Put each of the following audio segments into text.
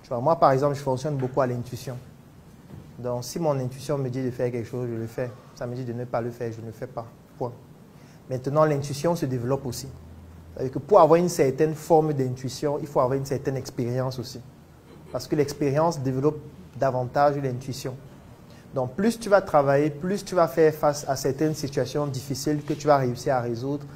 Tu vois, moi, par exemple, je fonctionne beaucoup à l'intuition. Donc, si mon intuition me dit de faire quelque chose, je le fais. Ça me dit de ne pas le faire, je ne le fais pas. Point. Maintenant, l'intuition se développe aussi. C'est-à-dire que pour avoir une certaine forme d'intuition, il faut avoir une certaine expérience aussi. Parce que l'expérience développe davantage l'intuition. Donc, plus tu vas travailler, plus tu vas faire face à certaines situations difficiles que tu vas réussir à résoudre,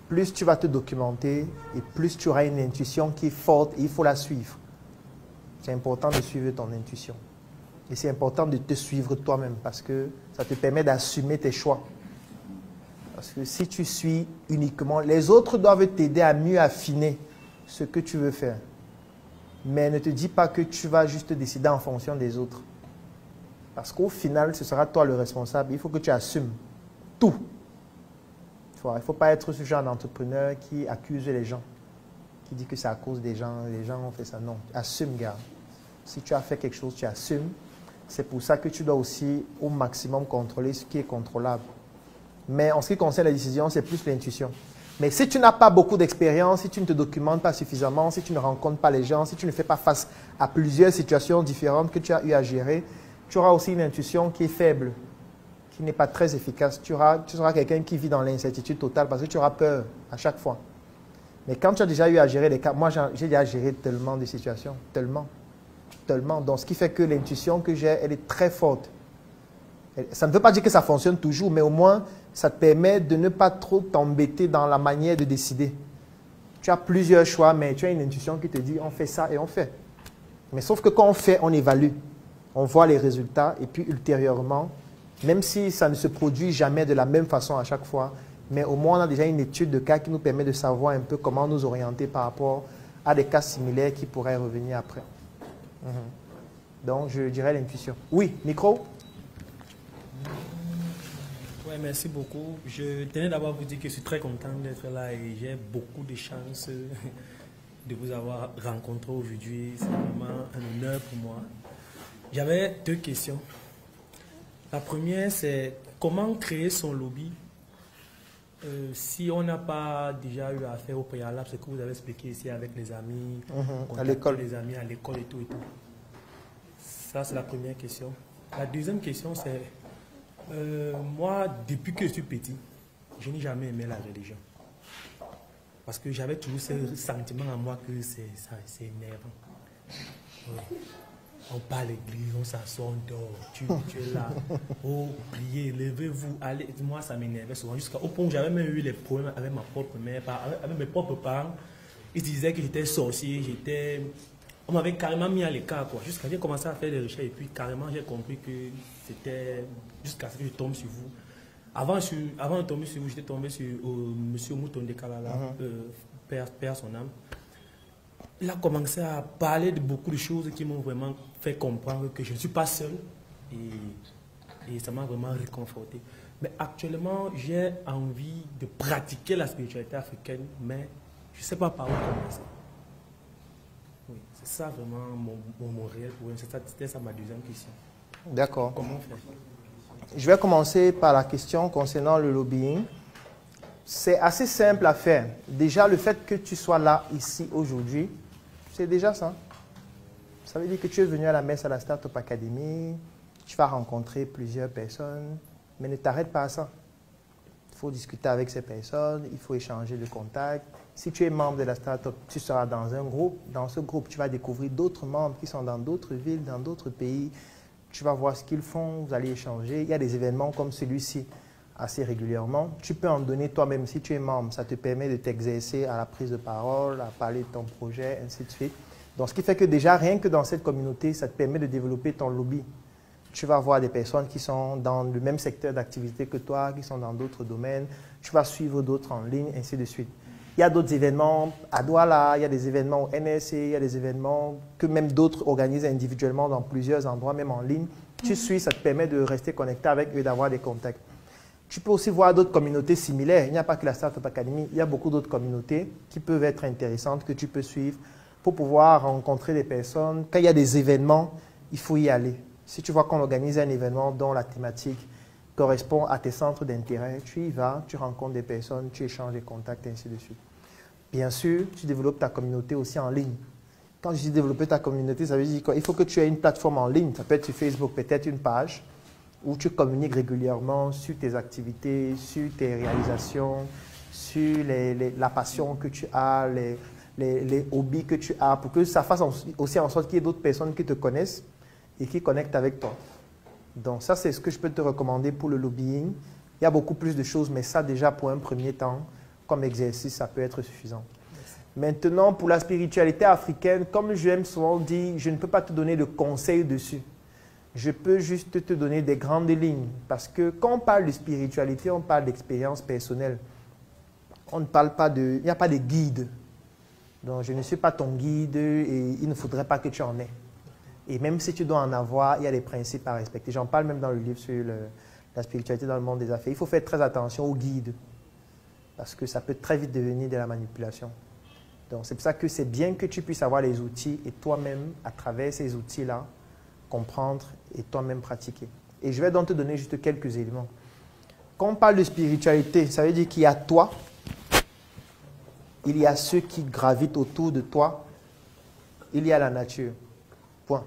plus tu vas te documenter et plus tu auras une intuition qui est forte et il faut la suivre. C'est important de suivre ton intuition. Et c'est important de te suivre toi-même parce que ça te permet d'assumer tes choix. Parce que si tu suis uniquement, les autres doivent t'aider à mieux affiner ce que tu veux faire. Mais ne te dis pas que tu vas juste décider en fonction des autres. Parce qu'au final, ce sera toi le responsable. Il faut que tu assumes tout. Il ne faut pas être ce genre d'entrepreneur qui accuse les gens, qui dit que c'est à cause des gens ont fait ça. Non, assume, gars. Si tu as fait quelque chose, tu assumes. C'est pour ça que tu dois aussi au maximum contrôler ce qui est contrôlable. Mais en ce qui concerne la décision, c'est plus l'intuition. Mais si tu n'as pas beaucoup d'expérience, si tu ne te documentes pas suffisamment, si tu ne rencontres pas les gens, si tu ne fais pas face à plusieurs situations différentes que tu as eu à gérer, tu auras aussi une intuition qui est faible, qui n'est pas très efficace. Tu seras quelqu'un qui vit dans l'incertitude totale parce que tu auras peur à chaque fois. Mais quand tu as déjà eu à gérer les cas, moi j'ai déjà géré tellement de situations, tellement. Donc ce qui fait que l'intuition que j'ai, elle est très forte. Ça ne veut pas dire que ça fonctionne toujours, mais au moins ça te permet de ne pas trop t'embêter dans la manière de décider. Tu as plusieurs choix, mais tu as une intuition qui te dit on fait ça et on fait. Mais sauf que quand on fait, on évalue. On voit les résultats et puis ultérieurement, même si ça ne se produit jamais de la même façon à chaque fois, mais au moins on a déjà une étude de cas qui nous permet de savoir un peu comment nous orienter par rapport à des cas similaires qui pourraient revenir après. Donc je dirais l'intuition. Oui, micro? Oui, merci beaucoup. Je tenais d'abord à vous dire que je suis très content d'être là et j'ai beaucoup de chance de vous avoir rencontré aujourd'hui. C'est vraiment un honneur pour moi. J'avais deux questions. La première, c'est comment créer son lobby si on n'a pas déjà eu à faire au préalable ce que vous avez expliqué ici avec les amis, à l'école, les amis à l'école et tout et tout. Ça, c'est la première question. La deuxième question, c'est moi, depuis que je suis petit, je n'ai jamais aimé la religion. Parce que j'avais toujours ce sentiment en moi que c'est énervant. Oui. On part à l'église, on s'assoit, on dort, tu es là, oh, priez, levez-vous, allez. Moi, ça m'énervait souvent, jusqu'au point où j'avais même eu les problèmes avec ma propre mère, avec mes propres parents. Ils disaient que j'étais sorcier, on m'avait carrément mis à l'écart, quoi. Jusqu'à ce que j'ai commencé à faire des recherches et puis carrément j'ai compris que c'était jusqu'à ce que je tombe sur vous. Avant de tomber sur vous, j'étais tombé sur M. Moutonde Kalala, père son âme. Il a commencé à parler de beaucoup de choses qui m'ont vraiment fait comprendre que je ne suis pas seul et ça m'a vraiment réconforté. Mais actuellement, j'ai envie de pratiquer la spiritualité africaine, mais je ne sais pas par où commencer. Oui, c'est ça vraiment mon réel problème. C'était ça ma deuxième question. D'accord. Comment faire? Je vais commencer par la question concernant le lobbying. C'est assez simple à faire. Déjà, le fait que tu sois là, ici, aujourd'hui, c'est déjà ça. Ça veut dire que tu es venu à la messe à la Startup Academy, tu vas rencontrer plusieurs personnes, mais ne t'arrête pas à ça. Il faut discuter avec ces personnes, il faut échanger de contacts. Si tu es membre de la Startup, tu seras dans un groupe. Dans ce groupe, tu vas découvrir d'autres membres qui sont dans d'autres villes, dans d'autres pays. Tu vas voir ce qu'ils font, vous allez échanger. Il y a des événements comme celui-ci assez régulièrement. Tu peux en donner toi-même si tu es membre. Ça te permet de t'exercer à la prise de parole, à parler de ton projet, ainsi de suite. Donc, ce qui fait que déjà, rien que dans cette communauté, ça te permet de développer ton lobby. Tu vas voir des personnes qui sont dans le même secteur d'activité que toi, qui sont dans d'autres domaines. Tu vas suivre d'autres en ligne, ainsi de suite. Il y a d'autres événements à Douala, il y a des événements au NSC, il y a des événements que même d'autres organisent individuellement dans plusieurs endroits, même en ligne. Tu suis, ça te permet de rester connecté avec eux et d'avoir des contacts. Tu peux aussi voir d'autres communautés similaires. Il n'y a pas que la Startup Academy, il y a beaucoup d'autres communautés qui peuvent être intéressantes, que tu peux suivre pour pouvoir rencontrer des personnes. Quand il y a des événements, il faut y aller. Si tu vois qu'on organise un événement dont la thématique correspond à tes centres d'intérêt, tu y vas, tu rencontres des personnes, tu échanges des contacts, ainsi de suite. Bien sûr, tu développes ta communauté aussi en ligne. Quand je dis développer ta communauté, ça veut dire qu'il faut que tu aies une plateforme en ligne. Ça peut être sur Facebook, peut-être une page où tu communiques régulièrement sur tes activités, sur tes réalisations, sur la passion que tu as, les hobbies que tu as, pour que ça fasse aussi en sorte qu'il y ait d'autres personnes qui te connaissent et qui connectent avec toi. Donc ça, c'est ce que je peux te recommander pour le lobbying. Il y a beaucoup plus de choses, mais ça déjà pour un premier temps, comme exercice, ça peut être suffisant. Maintenant, pour la spiritualité africaine, comme j'aime souvent dire, je ne peux pas te donner de conseils dessus. Je peux juste te donner des grandes lignes. Parce que quand on parle de spiritualité, on parle d'expérience personnelle. On ne parle pas de... Il n'y a pas de guide. Donc, je ne suis pas ton guide et il ne faudrait pas que tu en aies. Et même si tu dois en avoir, il y a des principes à respecter. J'en parle même dans le livre sur la spiritualité dans le monde des affaires. Il faut faire très attention aux guides. Parce que ça peut très vite devenir de la manipulation. Donc, c'est pour ça que c'est bien que tu puisses avoir les outils et toi-même, à travers ces outils-là, comprendre et toi-même pratiquer. Et je vais donc te donner juste quelques éléments. Quand on parle de spiritualité, ça veut dire qu'il y a toi, il y a ceux qui gravitent autour de toi, il y a la nature. Point.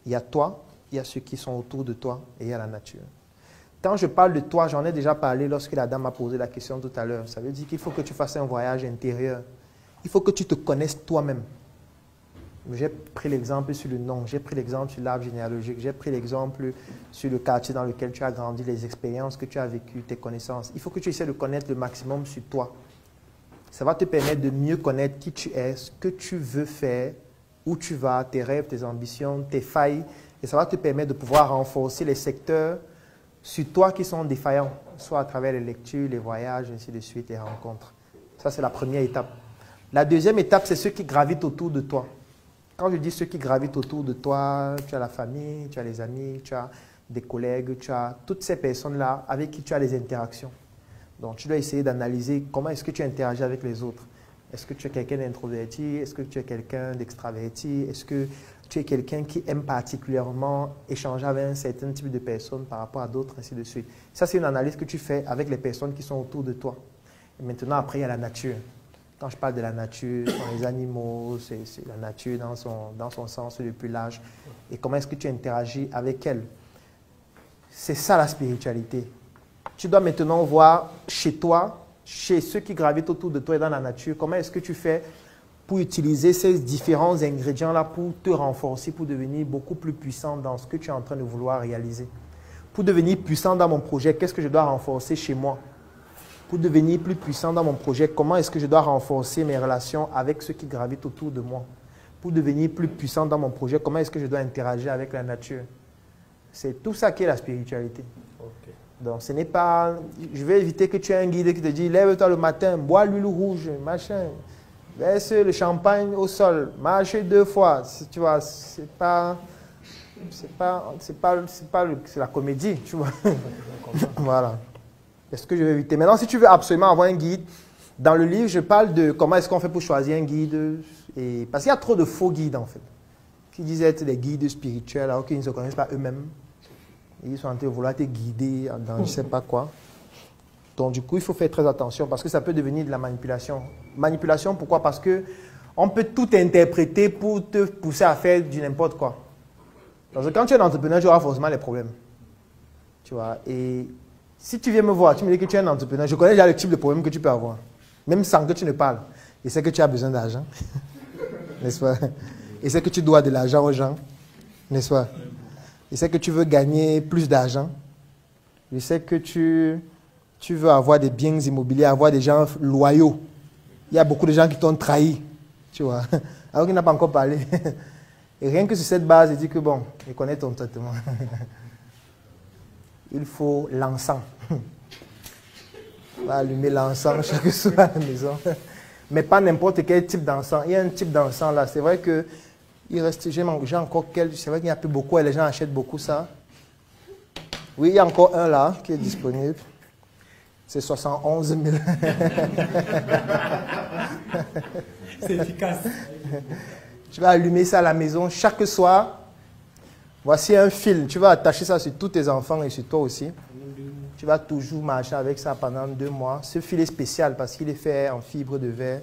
Il y a toi, il y a ceux qui sont autour de toi et il y a la nature. Quand je parle de toi, j'en ai déjà parlé lorsque la dame m'a posé la question tout à l'heure. Ça veut dire qu'il faut que tu fasses un voyage intérieur. Il faut que tu te connaisses toi-même. J'ai pris l'exemple sur le nom, j'ai pris l'exemple sur l'arbre généalogique, j'ai pris l'exemple sur le quartier dans lequel tu as grandi, les expériences que tu as vécues, tes connaissances. Il faut que tu essaies de connaître le maximum sur toi. Ça va te permettre de mieux connaître qui tu es, ce que tu veux faire, où tu vas, tes rêves, tes ambitions, tes failles. Et ça va te permettre de pouvoir renforcer les secteurs sur toi qui sont défaillants, soit à travers les lectures, les voyages, ainsi de suite, les rencontres. Ça, c'est la première étape. La deuxième étape, c'est ceux qui gravitent autour de toi. Quand je dis ceux qui gravitent autour de toi, tu as la famille, tu as les amis, tu as des collègues, tu as toutes ces personnes-là avec qui tu as des interactions. Donc, tu dois essayer d'analyser comment est-ce que tu interagis avec les autres. Est-ce que tu es quelqu'un d'introverti? Est-ce que tu es quelqu'un d'extraverti? Est-ce que tu es quelqu'un qui aime particulièrement échanger avec un certain type de personnes par rapport à d'autres, ainsi de suite. Ça, c'est une analyse que tu fais avec les personnes qui sont autour de toi. Et maintenant, après, il y a la nature. Quand je parle de la nature, ce sont les animaux, c'est la nature dans son sens le plus large. Et comment est-ce que tu interagis avec elle? C'est ça la spiritualité. Tu dois maintenant voir chez toi, chez ceux qui gravitent autour de toi et dans la nature, comment est-ce que tu fais pour utiliser ces différents ingrédients-là pour te renforcer, pour devenir beaucoup plus puissant dans ce que tu es en train de vouloir réaliser. Pour devenir puissant dans mon projet, qu'est-ce que je dois renforcer chez moi? Pour devenir plus puissant dans mon projet, comment est-ce que je dois renforcer mes relations avec ceux qui gravitent autour de moi? Pour devenir plus puissant dans mon projet, comment est-ce que je dois interagir avec la nature? C'est tout ça qui est la spiritualité. Okay. Donc, ce n'est pas... Je vais éviter que tu aies un guide qui te dit « Lève-toi le matin, bois l'huile rouge, machin. » Verse le champagne au sol, marche 2 fois, tu vois, c'est la comédie, tu vois. Voilà. Est-ce que je vais éviter? Maintenant, si tu veux absolument avoir un guide, dans le livre, je parle de comment est-ce qu'on fait pour choisir un guide. Parce qu'il y a trop de faux guides, en fait, qui disent être des guides spirituels, alors qu'ils ne se connaissent pas eux-mêmes. Ils sont en train de vouloir te guider dans je ne sais pas quoi. Donc, du coup, il faut faire très attention parce que ça peut devenir de la manipulation. Manipulation, pourquoi? Parce qu'on peut tout interpréter pour te pousser à faire du n'importe quoi. Parce que quand tu es un entrepreneur, tu auras forcément les problèmes. Tu vois? Et si tu viens me voir, tu me dis que tu es un entrepreneur, je connais déjà le type de problème que tu peux avoir. Même sans que tu ne parles. Et c'est que tu as besoin d'argent. N'est-ce pas? Et c'est que tu dois de l'argent aux gens. N'est-ce pas? Et c'est que tu veux gagner plus d'argent. Je sais que tu veux avoir des biens immobiliers, avoir des gens loyaux. Il y a beaucoup de gens qui t'ont trahi, tu vois, alors qu'il n'a pas encore parlé. Et rien que sur cette base, il dit que bon, il connaît ton traitement. Il faut l'encens. On va allumer l'encens chaque soir à la maison. Mais pas n'importe quel type d'encens. Il y a un type d'encens là. C'est vrai que il reste, j'ai encore quelques. C'est vrai qu'il n'y a plus beaucoup et les gens achètent beaucoup ça. Oui, il y a encore un là qui est disponible. C'est 71 000. C'est efficace. Tu vas allumer ça à la maison chaque soir. Voici un fil. Tu vas attacher ça sur tous tes enfants et sur toi aussi. Tu vas toujours marcher avec ça pendant 2 mois. Ce fil est spécial parce qu'il est fait en fibre de verre.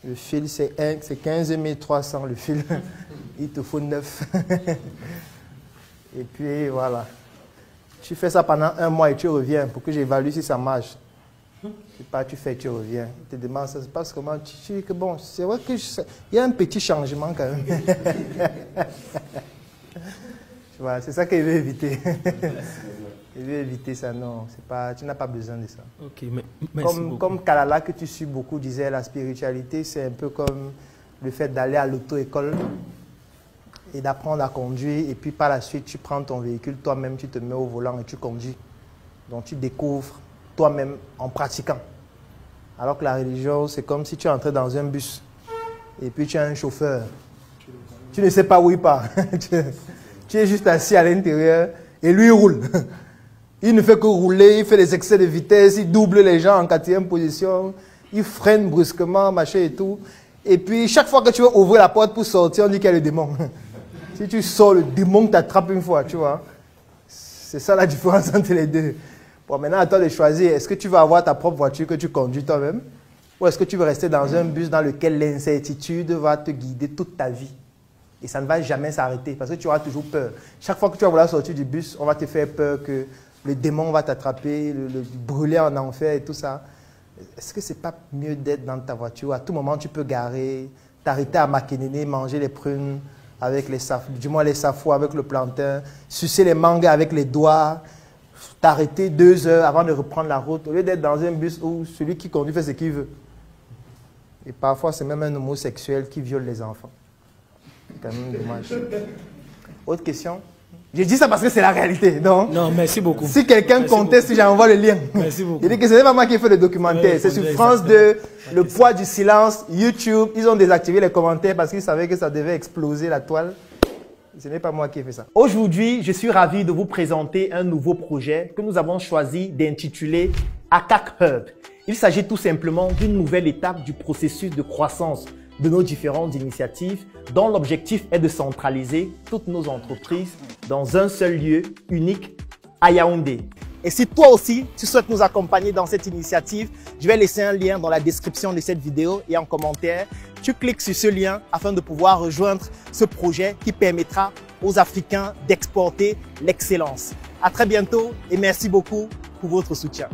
Le fil, c'est 15 300 le fil. Il te faut 9. Et puis, voilà. Tu fais ça pendant 1 mois et tu reviens pour que j'évalue si ça marche. C'est pas tu fais, tu reviens. Tu te demandes, ça se passe comment? Tu dis que bon, c'est vrai qu'il y a un petit changement quand même. Voilà, c'est ça qu'il veut éviter. Il veut éviter ça, non. Pas, tu n'as pas besoin de ça. Ok, merci beaucoup. Comme Kalala, que tu suis beaucoup, disait, la spiritualité, c'est un peu comme le fait d'aller à l'auto-école et d'apprendre à conduire. Et puis par la suite, tu prends ton véhicule, toi-même, tu te mets au volant et tu conduis. Donc tu découvres toi-même en pratiquant. Alors que la religion, c'est comme si tu entrais dans un bus et puis tu as un chauffeur. Tu ne sais pas où il part. Tu es juste assis à l'intérieur et lui il roule. Il ne fait que rouler, il fait des excès de vitesse, il double les gens en 4e position, il freine brusquement, machin et tout. Et puis chaque fois que tu veux ouvrir la porte pour sortir, on dit qu'il y a le démon. Si tu sors, le démon t'attrape une fois, tu vois. C'est ça la différence entre les deux. Bon, maintenant, à toi de choisir, est-ce que tu vas avoir ta propre voiture que tu conduis toi-même? Ou est-ce que tu veux rester dans un bus dans lequel l'incertitude va te guider toute ta vie? Et ça ne va jamais s'arrêter parce que tu auras toujours peur. Chaque fois que tu vas vouloir sortir du bus, on va te faire peur que le démon va t'attraper, le brûler en enfer et tout ça. Est-ce que ce n'est pas mieux d'être dans ta voiture? À tout moment, tu peux garer, t'arrêter à Makénéné, manger les prunes avec les safou avec le plantain, sucer les mangues avec les doigts, t'arrêter 2 heures avant de reprendre la route, au lieu d'être dans un bus où celui qui conduit fait ce qu'il veut. Et parfois, c'est même un homosexuel qui viole les enfants. C'est quand même dommage. Autre question? Je dis ça parce que c'est la réalité, non? Non, merci beaucoup. Si quelqu'un conteste, j'envoie le lien. Merci beaucoup. Il dit que ce n'est pas moi qui ai fait le documentaire. C'est sur France 2, Le poids du silence, YouTube. Ils ont désactivé les commentaires parce qu'ils savaient que ça devait exploser la toile. Ce n'est pas moi qui ai fait ça. Aujourd'hui, je suis ravi de vous présenter un nouveau projet que nous avons choisi d'intituler ACAC Hub. Il s'agit tout simplement d'une nouvelle étape du processus de croissance de nos différentes initiatives dont l'objectif est de centraliser toutes nos entreprises dans un seul lieu unique à Yaoundé. Et si toi aussi, tu souhaites nous accompagner dans cette initiative, je vais laisser un lien dans la description de cette vidéo et en commentaire. Tu cliques sur ce lien afin de pouvoir rejoindre ce projet qui permettra aux Africains d'exporter l'excellence. À très bientôt et merci beaucoup pour votre soutien.